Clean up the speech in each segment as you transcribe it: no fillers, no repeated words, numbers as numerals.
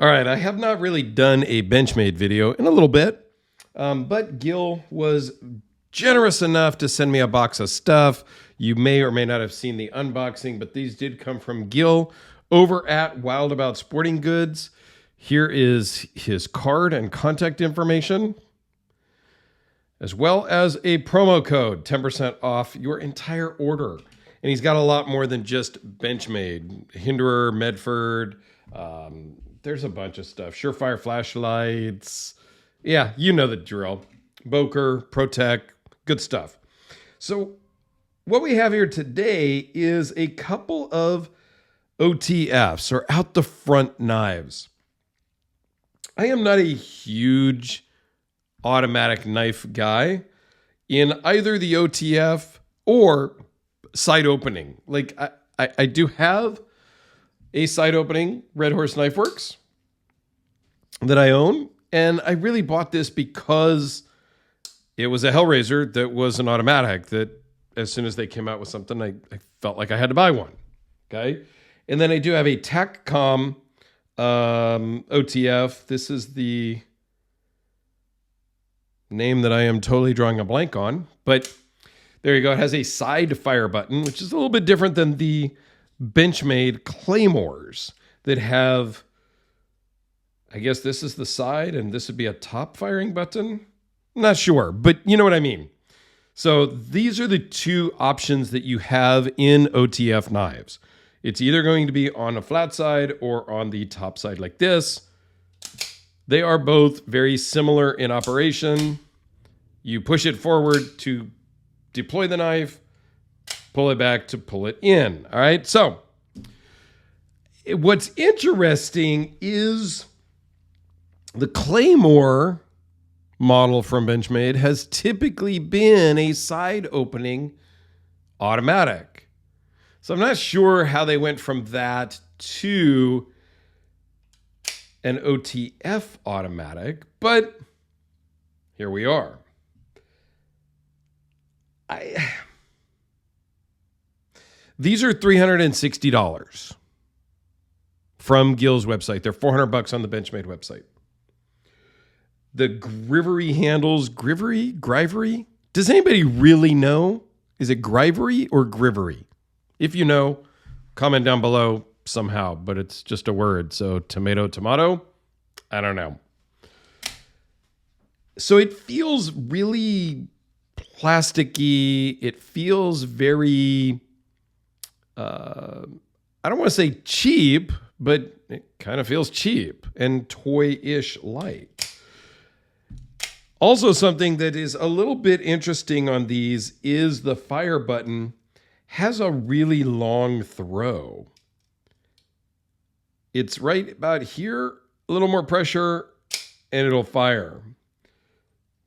All right, I have not really done a Benchmade video in a little bit, but Gil was generous enough to send me a box of stuff. You may or may not have seen the unboxing, but these did come from Gil over at Wild About Sporting Goods. Here is his card and contact information, as well as a promo code, 10% off your entire order. And he's got a lot more than just Benchmade, Hinderer, Medford. There's a bunch of stuff. Surefire flashlights. Yeah, you know the drill. Boker, Protec, good stuff. So what we have here today is a couple of OTFs, or out the front knives. I am not a huge automatic knife guy in either the OTF or side opening. Like I do have a side opening Red Horse Knife Works that I own, and I really bought this because it was a Hellraiser that was an automatic that as soon as they came out with something, I felt like I had to buy one. Okay. And then I do have a TacCom OTF. This is the name that I am totally drawing a blank on, but there you go. It has a side fire button, which is a little bit different than the Benchmade Claymores that have, I guess this is the side and this would be a top firing button. I'm not sure, but you know what I mean. So these are the two options that you have in OTF knives. It's either going to be on a flat side or on the top side like this. They are both very similar in operation. You push it forward to deploy the knife, pull it back to pull it in. All right. So what's interesting is the Claymore model from Benchmade has typically been a side opening automatic. So I'm not sure how they went from that to an OTF automatic, but here we are. These are $360 from Gil's website. They're $400 on the Benchmade website. The Grivery handles, Grivery? Does anybody really know? Is it Grivery or Grivery? If you know, comment down below somehow, but it's just a word. So tomato, I don't know. So it feels really plasticky. It feels very, I don't want to say cheap, but it kind of feels cheap and toy-ish like. Also, something that is a little bit interesting on these is the fire button has a really long throw. It's right about here, a little more pressure, and it'll fire.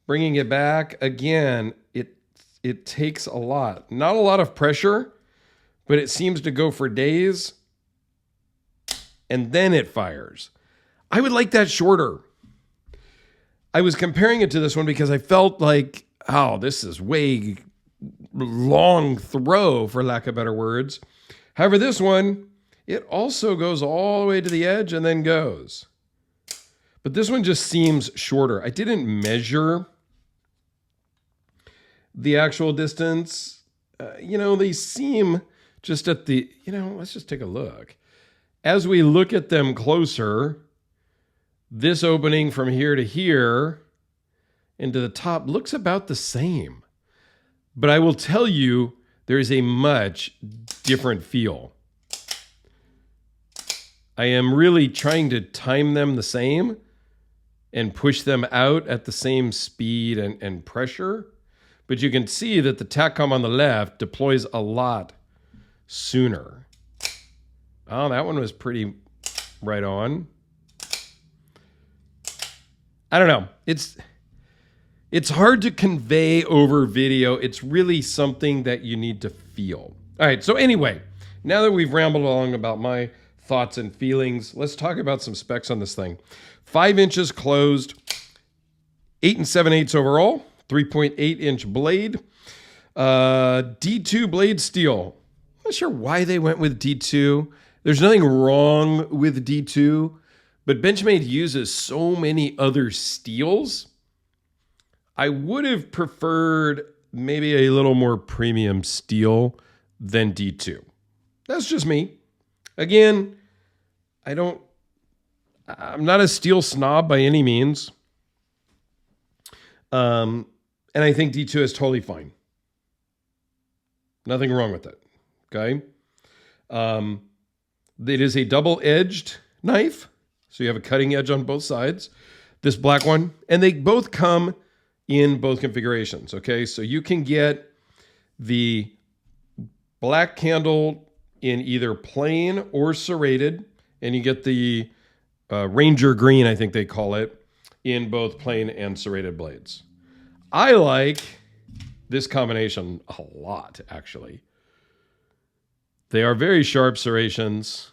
Bringing it back, again, it takes a lot. Not a lot of pressure, but it seems to go for days, and then it fires. I would like that shorter. I was comparing it to this one because I felt like, oh, this is way long throw, for lack of better words. However, this one, it also goes all the way to the edge and then goes. But this one just seems shorter. I didn't measure the actual distance. They seem just at the, let's just take a look. As we look at them closer, this opening from here to here into the top looks about the same. But I will tell you, there is a much different feel. I am really trying to time them the same and push them out at the same speed and pressure. But you can see that the TacCom on the left deploys a lot sooner. Oh, that one was pretty right on. I don't know. It's hard to convey over video. It's really something that you need to feel. All right. So anyway, now that we've rambled along about my thoughts and feelings, let's talk about some specs on this thing. 5 inches closed, 8 7/8 overall, 3.8 inch blade, D2 blade steel. I'm not sure why they went with D2. There's nothing wrong with D2, But Benchmade uses so many other steels. I would have preferred maybe a little more premium steel than D2. That's just me. Again, I'm not a steel snob by any means. And I think D2 is totally fine. Nothing wrong with it. Okay. It is a double-edged knife. So you have a cutting edge on both sides. This black one, and they both come in both configurations. Okay. So you can get the black handle in either plain or serrated, and you get the Ranger green, I think they call it, in both plain and serrated blades. I like this combination a lot, actually. They are very sharp serrations.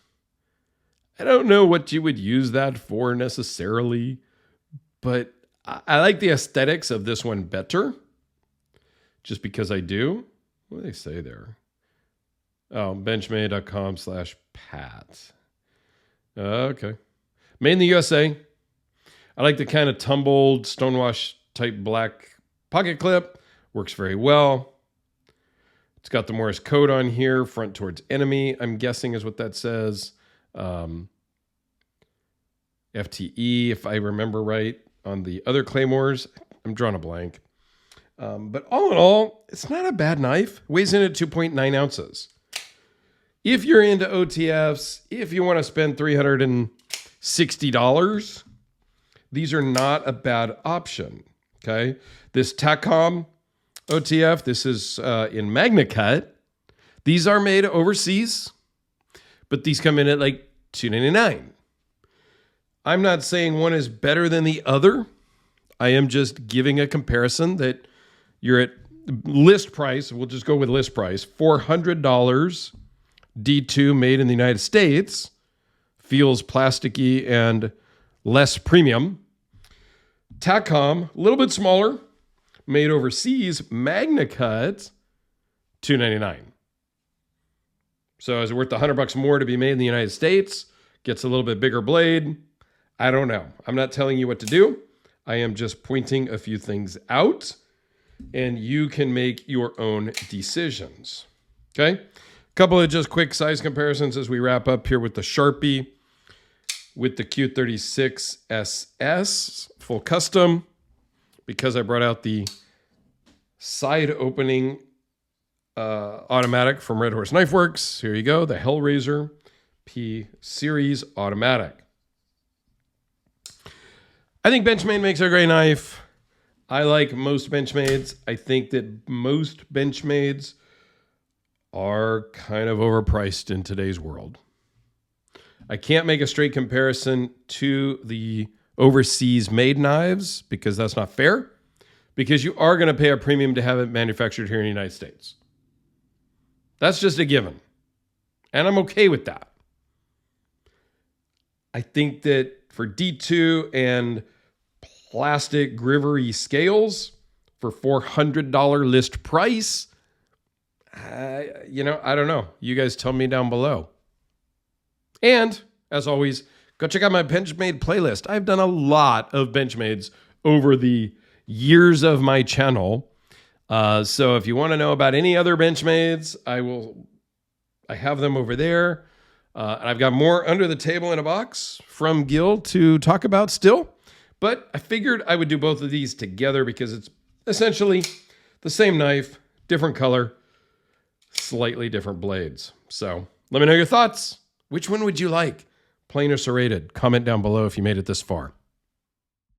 I don't know what you would use that for necessarily, but I like the aesthetics of this one better, just because I do. What do they say there? Oh, benchmade.com/Pat. Okay. Made in the USA. I like the kind of tumbled stonewash type black pocket clip. Works very well. It's got the Morse code on here, front towards enemy, I'm guessing is what that says. FTE, if I remember right, on the other Claymores. I'm drawing a blank. But all in all, it's not a bad knife. Weighs in at 2.9 ounces. If you're into OTFs, if you want to spend $360, these are not a bad option. Okay. This Takom OTF, this is in Magna Cut. These are made overseas, but these come in at like $299. I'm not saying one is better than the other. I am just giving a comparison that you're at list price. We'll just go with list price. $400 D2 made in the United States, feels plasticky and less premium. Takom, a little bit smaller, made overseas, Magna Cut, $299. So is it worth the $100 more to be made in the United States? Gets a little bit bigger blade. I don't know. I'm not telling you what to do. I am just pointing a few things out, and you can make your own decisions. Okay? A couple of just quick size comparisons as we wrap up here with the Sharpie, with the Q36 SS full custom, because I brought out the side opening automatic from Red Horse Knife Works. Here you go, the Hellraiser P Series automatic. I think Benchmade makes a great knife. I like most Benchmades. I think that most Benchmades are kind of overpriced in today's world. I can't make a straight comparison to the overseas made knives because that's not fair, because you are going to pay a premium to have it manufactured here in the United States. That's just a given. And I'm okay with that. I think that for D2 and plastic Grivery scales for $400 list price, I don't know. You guys tell me down below. And as always, go check out my Benchmade playlist. I've done a lot of Benchmades over the years of my channel. So if you want to know about any other Benchmades, I have them over there. And I've got more under the table in a box from Gil to talk about still. But I figured I would do both of these together because it's essentially the same knife, different color, slightly different blades. So let me know your thoughts. Which one would you like? Plain or serrated? Comment down below if you made it this far.